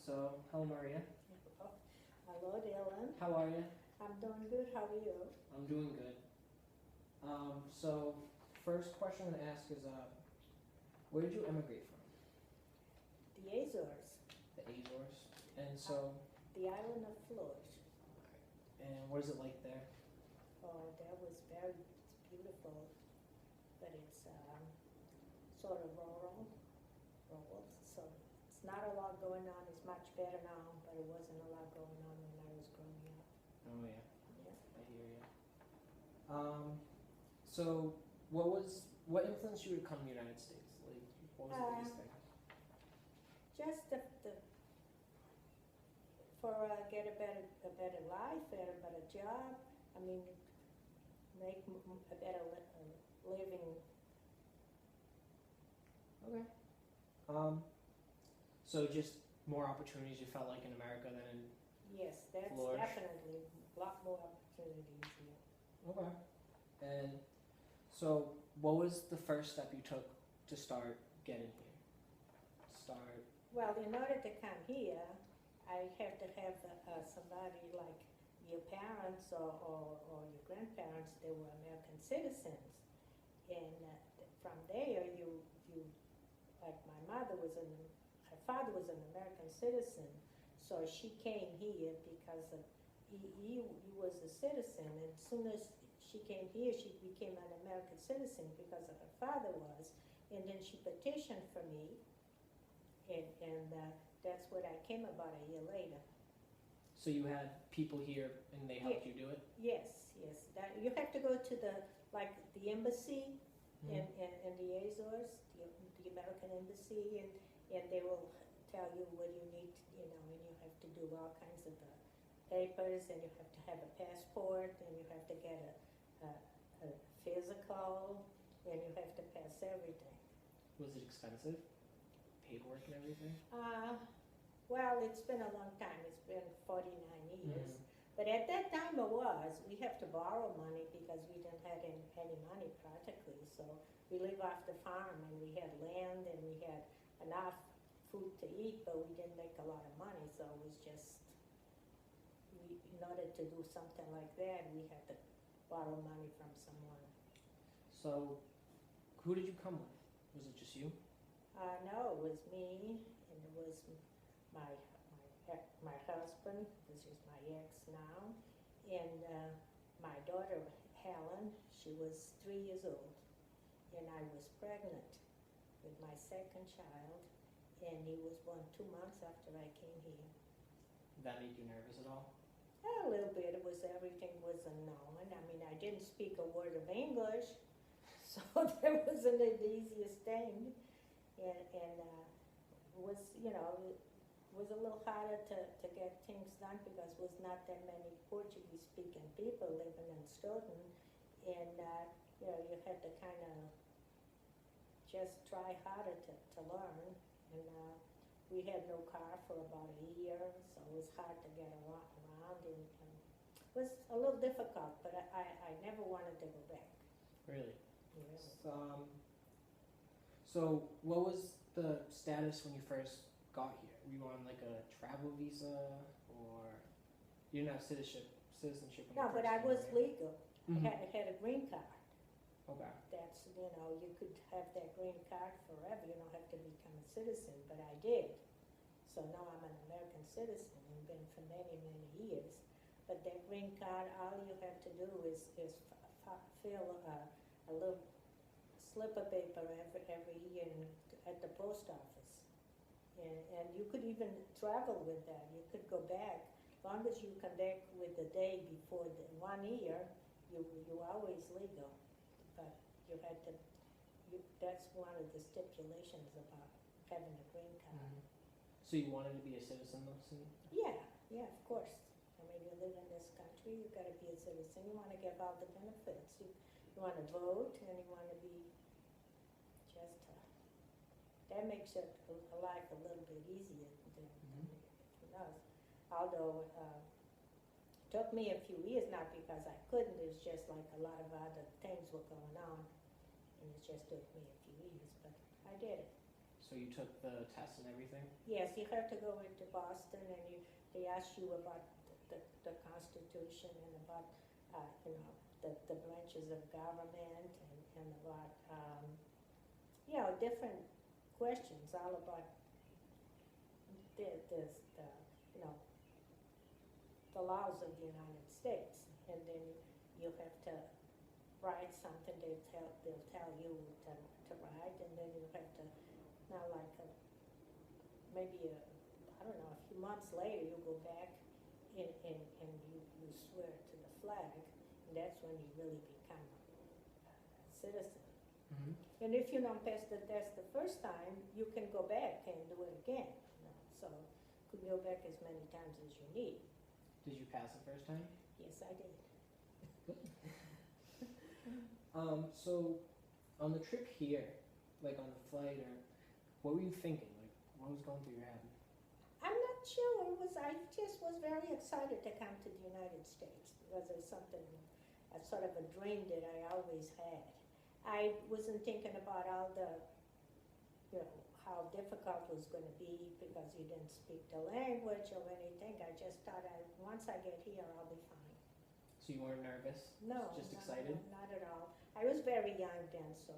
So, hello Maria. Hello, Dylan. How are you? I'm doing good. How are you? I'm doing good. So, first question I'm gonna ask is, where did you emigrate from? The Azores, The Azores. And so, the island of Flores. and what is it like there? Oh, that was it's beautiful, but it's sort of rural. So it's not a lot going on. It's much better now, but it wasn't a lot going on when I was growing up. Oh yeah, Yeah. I hear you. So what influenced you to come to the United States? Like, what was the biggest thing? Just for get a better life, a better job. I mean, make a better living. Okay. So just more opportunities you felt like in America than in. Yes, that's Flores. definitely a lot more opportunities here. Okay. And so, what was the first step you took to start getting here? Well, in order to come here, I have to have somebody like your parents or your grandparents. They were American citizens, and from there you like my mother was her father was an American citizen, so she came here because of he was a citizen, and as soon as she came here, she became an American citizen because of her father was, and then she petitioned for me, and that's what I came about a year later. So you had people here and they helped you do it? Yes, yes. That you have to go to the embassy in the Azores, the American embassy, and they will tell you what you need, and you have to do all kinds of papers, and you have to have a passport, and you have to get a physical, and you have to pass everything. Was it expensive? Paperwork and everything? Well, it's been a long time. It's been 49 years. But at that time we have to borrow money because we didn't have any money practically. So we live off the farm, and we had land, and we had enough food to eat, but we didn't make a lot of money. So it was just, in order to do something like that, we had to borrow money from someone. So who did you come with? Was it just you? No, it was me, and it was my husband, which is my ex now, and my daughter Helen. She was 3 years old, and I was pregnant with my second child, and he was born 2 months after I came here. That made you nervous at all? A little bit. Everything was unknown. I mean, I didn't speak a word of English, so that wasn't the easiest thing, and it was, it was a little harder to get things done because there was not that many Portuguese-speaking people living in Stoughton, and you had to kind of just try harder to learn, and we had no car for about a year, so it was hard to get around, and it was a little difficult, but I never wanted to go back. Really? Really. So what was the status when you first got here? Were you on like a travel visa, or you didn't have citizenship when No, you but first I came was here? legal. I had a green card. Okay. That's, you could have that green card forever. You don't have to become a citizen, but I did. So now I'm an American citizen and been for many, many years. But that green card, all you have to do is fill a little slip of paper every year at the post office. And you could even travel with that. You could go back. As long as you come back with the day before the 1 year, you're always legal. But you had to, that's one of the stipulations about having a green card. So you wanted to be a citizen though soon? Yeah, of course. I mean, you live in this country, you've got to be a citizen. You want to get all the benefits. You want to vote, and you want to be just, that makes it life a little bit easier than it does. Although it took me a few years, not because I couldn't, it's just like a lot of other things were going on, and it just took me a few years, but I did it. So So you took the test and everything? Yes, you have to go into Boston and they ask you about the Constitution and about, the branches of government and about, different questions all about the laws of the United States. And then you have to write something, they'll tell you to write, and then you have to, now like a few months later, you go back and you swear to the flag, and that's when you really become a citizen. Mm-hmm. And if you don't pass the test the first time, you can go back and do it again. So you can go back as many times as you need. Did you pass the first time? Yes, I did. So on the trip here, like on the flight, or what were you thinking? Like, what was going through your head? I'm not sure. I just was very excited to come to the United States because it's something, a sort of a dream that I always had. I wasn't thinking about all the, how difficult it was going to be because you didn't speak the language or anything. I just thought once I get here, I'll be fine. So you weren't nervous? No. Just excited? Not at all. I was very young then, so,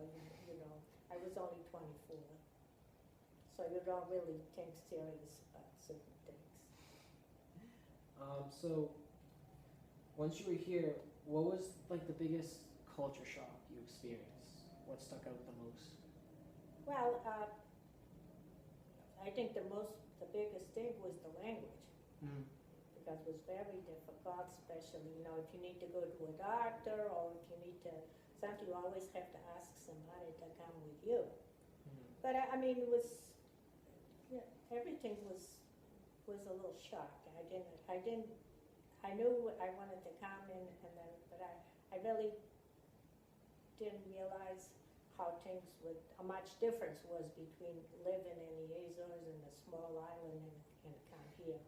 I was only 24. So you don't really think serious about certain things. So once you were here, what was like the biggest culture shock you experienced? What stuck out the most? Well, I think the biggest thing was the language. Mm. Because it was very difficult, especially, if you need to go to a doctor or if you need to, something, you always have to ask somebody to come with you. Mm. But it was, everything was a little shocked. I knew I wanted to come in, but I really didn't realize how much difference was between living in the Azores and a small island and come here.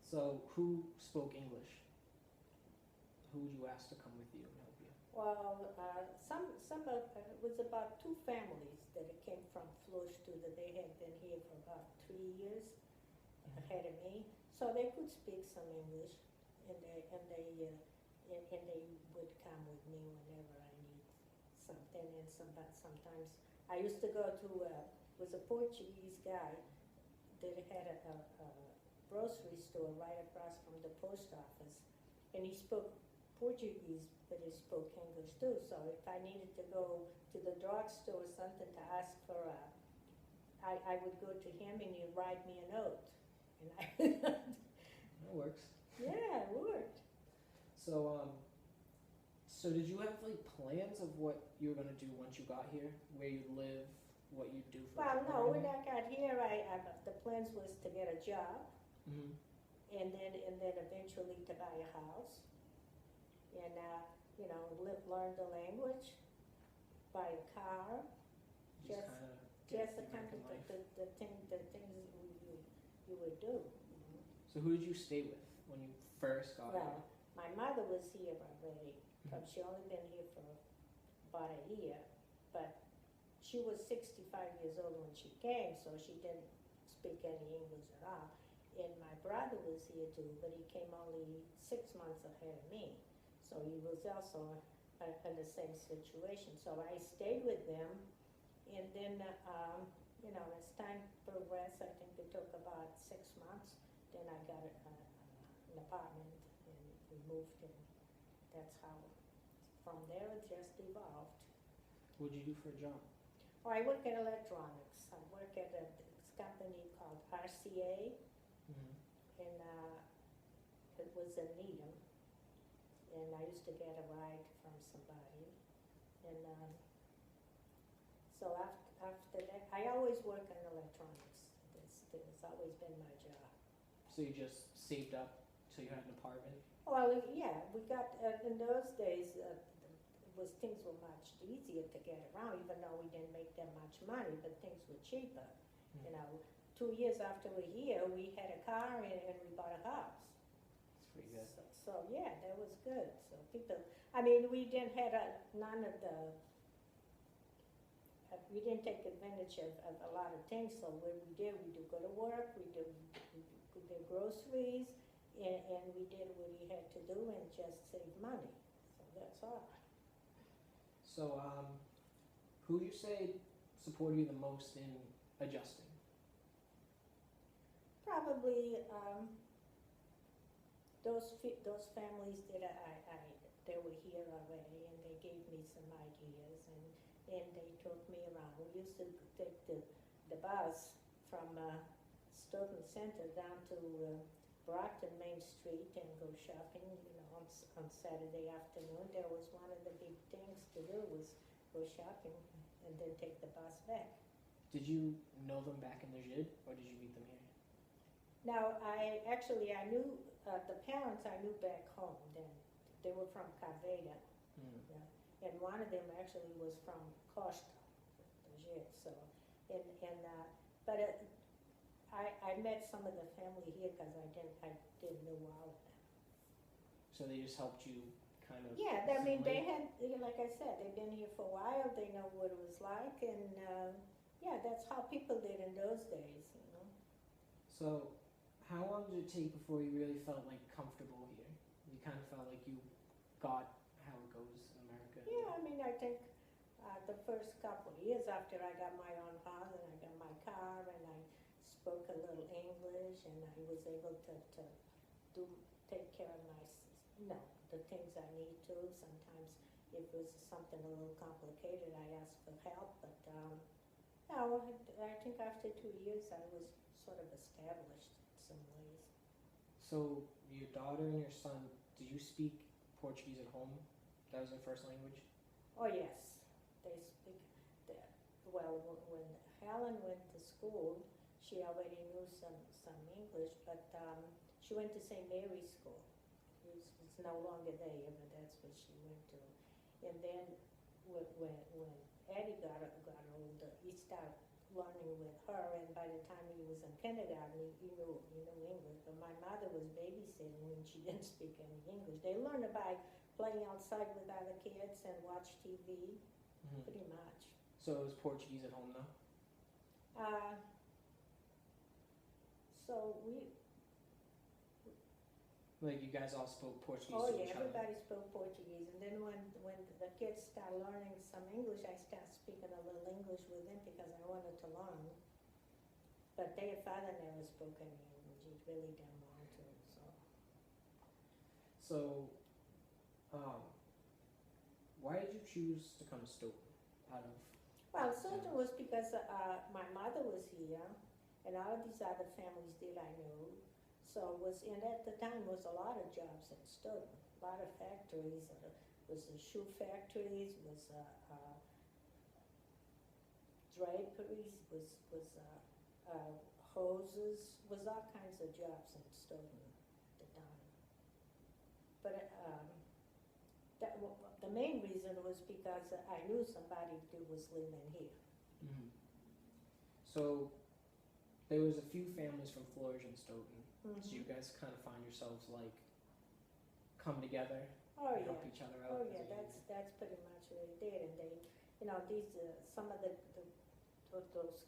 So who spoke English? Who would you ask to come with you and help you? Well, it was about two families that came from Florida that they had been here for about 3 years ahead of me, so they could speak some English, and they would come with me whenever I need something. And sometimes I used to go to was a Portuguese guy that had a grocery store right across from the post office, and he spoke Portuguese, but he spoke English too. So if I needed to go to the drugstore or something to ask for I would go to him and he'd write me a note, and That works. Yeah, it worked. So did you have like plans of what you were gonna do once you got here, where you'd live, what you'd do for? Well, no, when I got here, the plans was to get a job. Mm-hmm. And then eventually to buy a house, and learn the language, buy a car, just the kind of the things you would do. So who did you stay with when you first got here? Well, my mother was here already, but she only been here for about a year. But she was 65 years old when she came, so she didn't speak any English at all. And my brother was here too, but he came only 6 months ahead of me. So he was also in the same situation. So I stayed with them, and then, as time progressed, I think it took about 6 months. Then I got an apartment, and we moved, and that's how, from there it just evolved. What did you do for a job? Oh, I work in electronics. I work at this company called RCA. Mm-hmm. And it was in Needham, and I used to get a ride from somebody, and so after that, I always work in electronics. It's always been my job. So you just saved up so you had an apartment? Well, yeah, we got, in those days, things were much easier to get around, even though we didn't make that much money, but things were cheaper, 2 years after we were here, we had a car and we bought a house. That's pretty good. So yeah, that was good. So we didn't have none of the we didn't take advantage of a lot of things, so what we did go to work, we did groceries, and we did what he had to do and just save money, so that's all. So, who you say supported you the most in adjusting? Probably, those families that they were here already, and they gave me some ideas, and they took me around. We used to take the bus from Stoughton Center down to Brockton Main Street and go shopping, on Saturday afternoon. That was one of the big things to do, was go shopping and then take the bus back. Did you know them back in the JID, or did you meet them here? Now, I knew the parents I knew back home then. They were from Caveda. Yeah. And one of them actually was from Costa, the JID, so, but I met some of the family here because I didn't know all of them. So they just helped you kind of. Yeah, I mean, they had, like I said, they've been here for a while, they know what it was like, and yeah, that's how people did in those days, So, how long did it take before you really felt like comfortable here? You kind of felt like you got how it goes in America? Yeah, I mean, I think the first couple of years after I got my own house and I got my car and I spoke a little English and I was able to take care of the things I need to. Sometimes if it was something a little complicated, I asked for help, but no, I think after 2 years I was sort of established in some ways. So your daughter and your son, did you speak Portuguese at home? That was their first language? Oh yes, they speak that. Well, when Helen went to school, she already knew some English, but she went to St. Mary's School. It's no longer there, but that's what she went to. And then when Eddie got older, he started learning with her, and by the time he was in kindergarten, he knew English. But my mother was babysitting when she didn't speak any English. They learned by playing outside with other kids and watch TV, pretty much. So it was Portuguese at home though? So like you guys all spoke Portuguese oh to yeah, each other? everybody spoke Portuguese, and then when the kids started learning some English, I started speaking a little English with them because I wanted to learn. But their father never spoke any English; he really didn't want to. So, why did you choose to come to Stoughton? Well, Stoughton was because my mother was here, and all of these other families that I knew. So and at the time was a lot of jobs in Stoughton, a lot of factories. Was the shoe factories, was draperies, was hoses, was all kinds of jobs in Stoughton at the time. But the main reason was because I knew somebody who was living here. So there was a few families from Florida and Stoughton. So you Mm-hmm. guys kind of find yourselves like come together, Oh help yeah. each other out. Oh yeah, that's pretty much what they did, and they, these some of those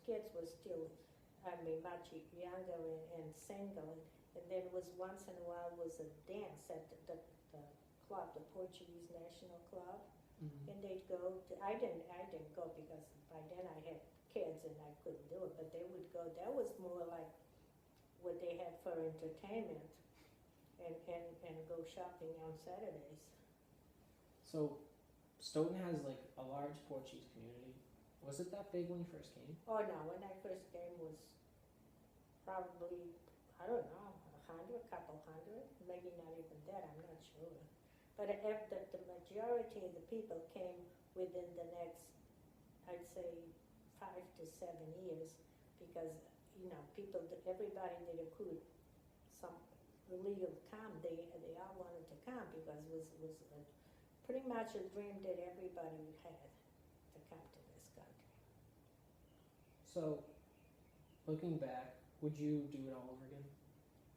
kids were still, much younger and single, and then was once in a while was a dance at the club, the Portuguese National Club, and they'd go to. I didn't go because by then I had kids and I couldn't do it, but they would go. That was more like what they had for entertainment, and go shopping on Saturdays. So Stoughton has like a large Portuguese community. Was it that big when you first came? Oh no, when I first came was probably, I don't know, 100, a couple hundred, maybe not even that, I'm not sure. But the majority of the people came within the next, I'd say, 5 to 7 years, because everybody that could legal come, they all wanted to come because it was pretty much a dream that everybody had to come to this country. So, looking back, would you do it all over again?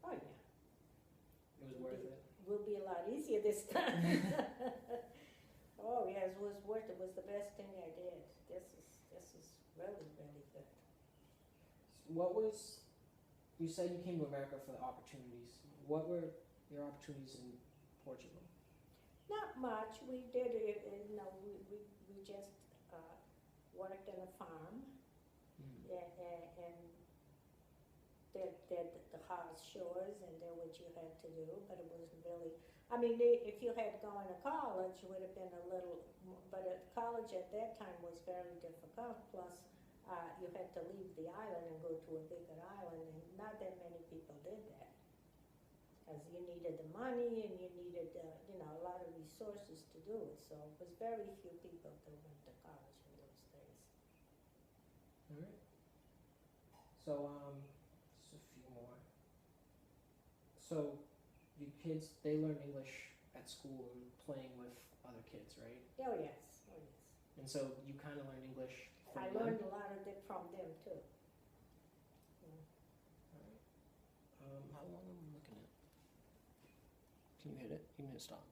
Oh yeah. It was worth it? Will be a lot easier this time. Oh yes, it was worth it. It was the best thing I did. This is really, really good. What was, you said you came to America for the opportunities. What were your opportunities in Portugal? Not much. We did it, we just worked in a farm and did the house chores and did what you had to do, but it wasn't really, I mean, if you had gone to college, it would have been a little, but college at that time was very difficult, plus you had to leave the island and go to a bigger island, and not that many people did that. Because you needed the money and you needed, a lot of resources to do it. So it was very few people that went to college in those days. All right. So, just a few more. So, you kids, they learn English at school and playing with other kids, right? Oh yes, oh yes. And so you kind of learn English from I them? learned a lot of it from them too. Yeah. All right. How long am I looking at? Can you hit it? You can hit stop.